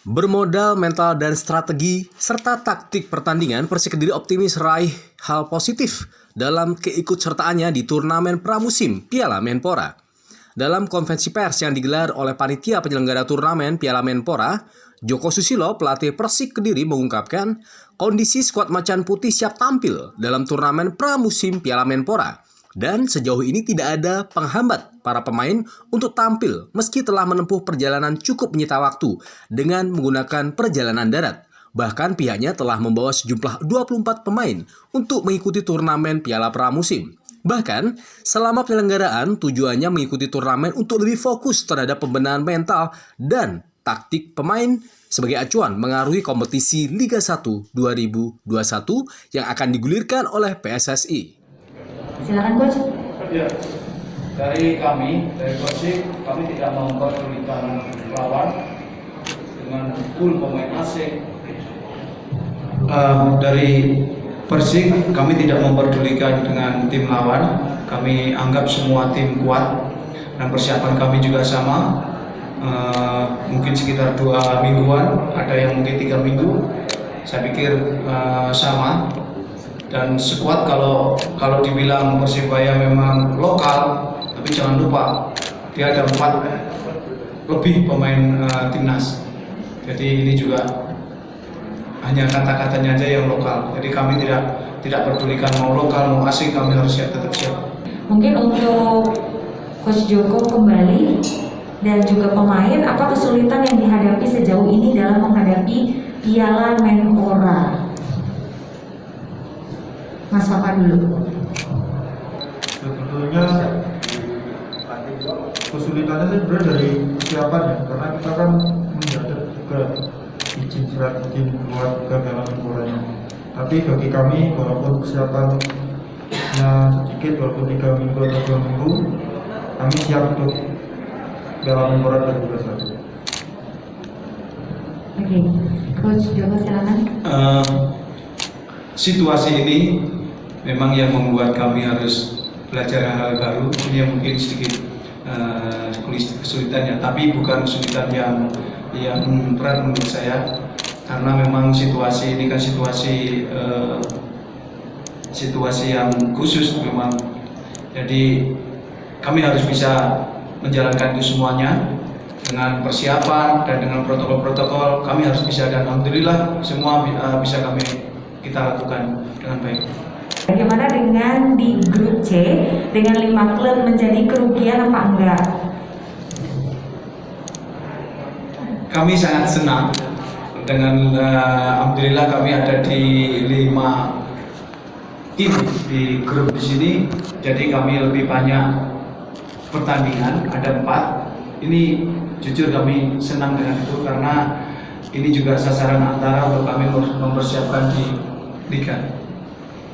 Bermodal mental dan strategi serta taktik pertandingan, Persik Kediri optimis raih hal positif dalam keikutsertaannya di turnamen pramusim Piala Menpora. Dalam konferensi pers yang digelar oleh panitia penyelenggara turnamen Piala Menpora, Joko Susilo, pelatih Persik Kediri, mengungkapkan kondisi skuad Macan Putih siap tampil dalam turnamen pramusim Piala Menpora. Dan sejauh ini tidak ada penghambat para pemain untuk tampil meski telah menempuh perjalanan cukup menyita waktu dengan menggunakan perjalanan darat. Bahkan pihaknya telah membawa sejumlah 24 pemain untuk mengikuti turnamen Piala Pramusim. Bahkan selama penyelenggaraan tujuannya mengikuti turnamen untuk lebih fokus terhadap pembenahan mental dan taktik pemain sebagai acuan mengaruhi kompetisi Liga 1 2021 yang akan digulirkan oleh PSSI. Silakan Coach. Ya, dari Persik, kami tidak memperdulikan lawan dengan full pemain asing. Dari Persik, kami tidak memperdulikan dengan tim lawan. Kami anggap semua tim kuat dan persiapan kami juga sama. Mungkin sekitar 2 mingguan, ada yang mungkin 3 minggu. Saya pikir sama. Dan skuad kalau dibilang Persibaya memang lokal, tapi jangan lupa dia ada 4 lebih pemain timnas. Jadi ini juga hanya kata-katanya aja yang lokal. Jadi kami tidak pedulikan mau lokal mau asing, kami harus tetap siap. Mungkin untuk Coach Joko kembali dan juga pemain, apa kesulitan yang dihadapi sejauh ini dalam menghadapi Piala Menpora? Mas Papa dulu. Sebetulnya kesulitannya sebenarnya dari persiapan ya, karena kita kan mendadak juga izin surat izin buat kegagalan Menporanya. Tapi bagi kami walaupun persiapannya sedikit, walaupun 3 minggu atau 2 minggu, kami siap untuk Piala Menpora 2021. Oke, Coach Joko silakan. Situasi ini memang yang membuat kami harus belajar hal baru. Ini yang mungkin sedikit kesulitannya, tapi bukan kesulitan yang berat menurut saya, karena memang situasi ini kan situasi yang khusus memang. Jadi kami harus bisa menjalankan itu semuanya dengan persiapan dan dengan protokol-protokol. Kami harus bisa, dan alhamdulillah semua bisa kita lakukan dengan baik. Bagaimana dengan di grup C dengan 5 klub, menjadi kerugian apa enggak? Kami sangat senang dengan alhamdulillah kami ada di 5 tim di grup di sini. Jadi kami lebih banyak pertandingan, ada 4. Ini jujur kami senang dengan itu, karena ini juga sasaran antara untuk kami mempersiapkan di liga.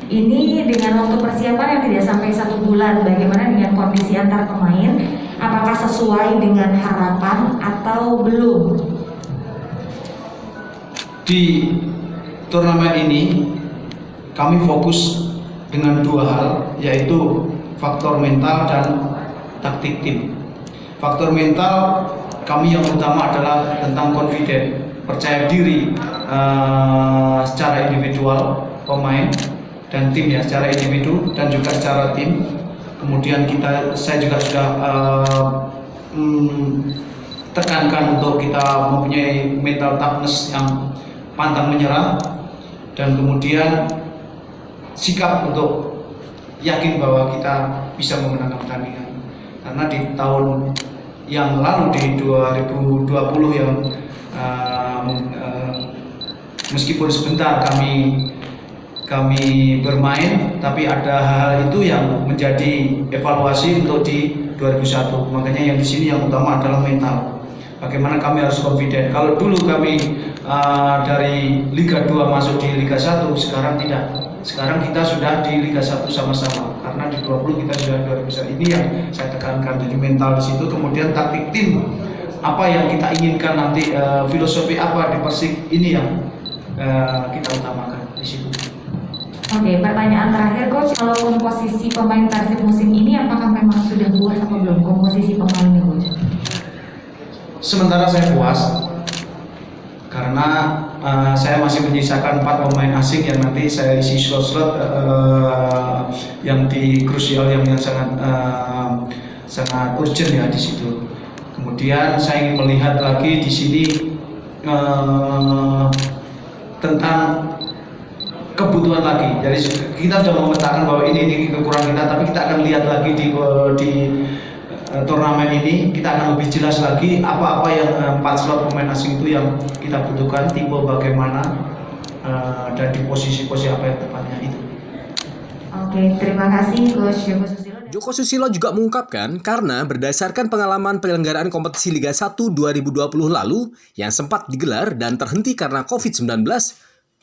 Ini dengan waktu persiapan yang tidak sampai 1 bulan, bagaimana dengan kondisi antar pemain? Apakah sesuai dengan harapan atau belum? Di turnamen ini kami fokus dengan 2 hal, yaitu faktor mental dan taktik tim. Faktor mental kami yang utama adalah tentang confident, percaya diri secara individual pemain dan tim ya, secara individu dan juga secara tim. Kemudian saya juga sudah tekankan untuk kita mempunyai mental toughness yang pantang menyerah, dan kemudian sikap untuk yakin bahwa kita bisa memenangkan pertandingan. Karena di tahun yang lalu di 2020 yang meskipun sebentar kami bermain, tapi ada hal itu yang menjadi evaluasi untuk di 2001. Makanya yang di sini yang utama adalah mental. Bagaimana kami harus confident. Kalau dulu kami dari Liga 2 masuk di Liga 1, sekarang tidak. Sekarang kita sudah di Liga 1 sama-sama. Karena di 20 kita sudah 2001. Ini yang saya tekankan, jadi mental di situ. Kemudian taktik tim, apa yang kita inginkan nanti, filosofi apa di Persik, ini yang kita utamakan di situ. Oke, pertanyaan terakhir Coach, kalau komposisi pemain Persib musim ini apakah memang sudah puas atau belum komposisi pemainnya Coach? Sementara saya puas, karena saya masih menyisakan 4 pemain asing yang nanti saya isi slot-slot yang di krusial yang sangat urgent ya di situ. Kemudian saya ingin melihat lagi di sini tentang kebutuhan lagi. Jadi kita sudah memetakan bahwa ini kekurangan kita, tapi kita akan lihat lagi di turnamen ini, kita akan lebih jelas lagi apa-apa yang 4 slot pemain asing itu yang kita butuhkan, tipe bagaimana, dan di posisi-posisi apa yang tepatnya itu. Oke, terima kasih Coach Joko Susilo. Joko Susilo juga mengungkapkan karena berdasarkan pengalaman penyelenggaraan kompetisi Liga 1 2020 lalu yang sempat digelar dan terhenti karena COVID-19,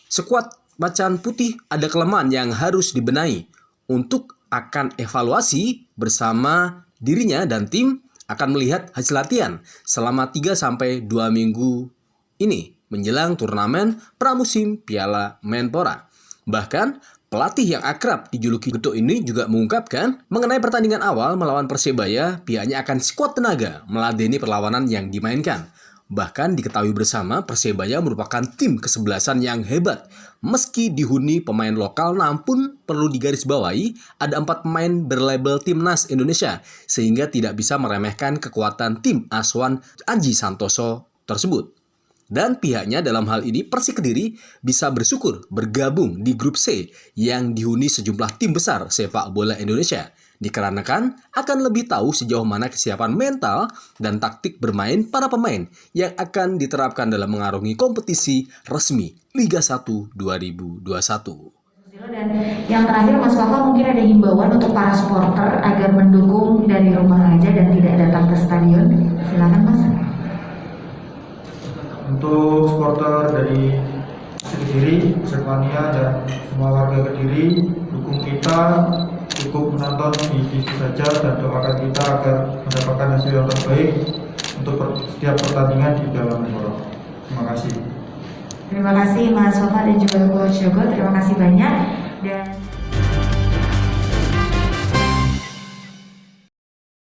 skuad Macan Putih ada kelemahan yang harus dibenahi. Untuk akan evaluasi bersama dirinya dan tim akan melihat hasil latihan selama 3-2 minggu ini menjelang turnamen pramusim Piala Menpora. Bahkan pelatih yang akrab dijuluki Gedo ini juga mengungkapkan mengenai pertandingan awal melawan Persebaya, pihaknya akan skuad tenaga meladeni perlawanan yang dimainkan. Bahkan diketahui bersama Persebaya merupakan tim kesebelasan yang hebat. Meski dihuni pemain lokal, namun perlu digarisbawahi ada 4 pemain berlabel Timnas Indonesia sehingga tidak bisa meremehkan kekuatan tim asuhan Aji Santoso tersebut. Dan pihaknya dalam hal ini Persik Kediri bisa bersyukur bergabung di grup C yang dihuni sejumlah tim besar sepak bola Indonesia. Dikarenakan akan lebih tahu sejauh mana kesiapan mental dan taktik bermain para pemain yang akan diterapkan dalam mengarungi kompetisi resmi Liga 1 2021. Dan yang terakhir Mas Wafa, mungkin ada himbauan untuk para supporter agar mendukung dari rumah aja dan tidak datang ke stadion. Silakan Mas. Untuk supporter dari Kediri, Persebaya dan semua warga Kediri, dukung kita, cukup menonton di TV saja dan doakan kita agar mendapatkan hasil yang terbaik untuk setiap pertandingan di Piala Menpora. Terima kasih. Terima kasih Mas Wafa dan juga Coach Joko. Terima kasih banyak. Dan